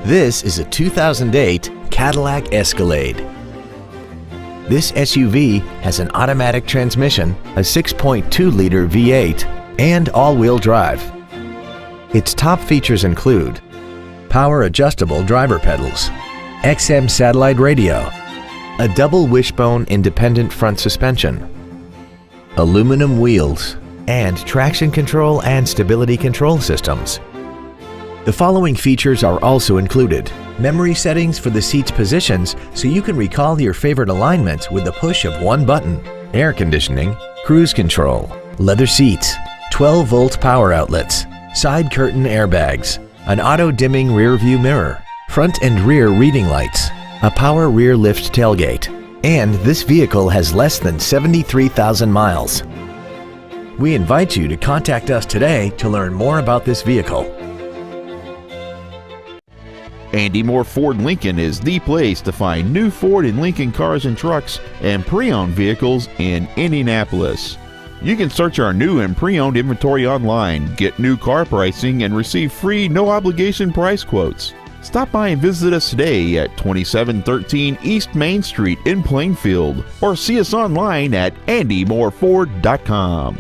This is a 2008 Cadillac Escalade. This SUV has an automatic transmission, a 6.2-liter V8, and all-wheel drive. Its top features include power adjustable driver pedals, XM satellite radio, a double wishbone independent front suspension, aluminum wheels, and traction control and stability control systems. The following features are also included: memory settings for the seat's positions so you can recall your favorite alignments with the push of one button, air conditioning, cruise control, leather seats, 12-volt power outlets, side curtain airbags, an auto-dimming rear-view mirror, front and rear reading lights, a power rear lift tailgate, and this vehicle has less than 73,000 miles. We invite you to contact us today to learn more about this vehicle. Andy Mohr Ford Lincoln is the place to find new Ford and Lincoln cars and trucks and pre-owned vehicles in Indianapolis. You can search our new and pre-owned inventory online, get new car pricing, and receive free no-obligation price quotes. Stop by and visit us today at 2713 East Main Street in Plainfield, or see us online at andymohrford.com.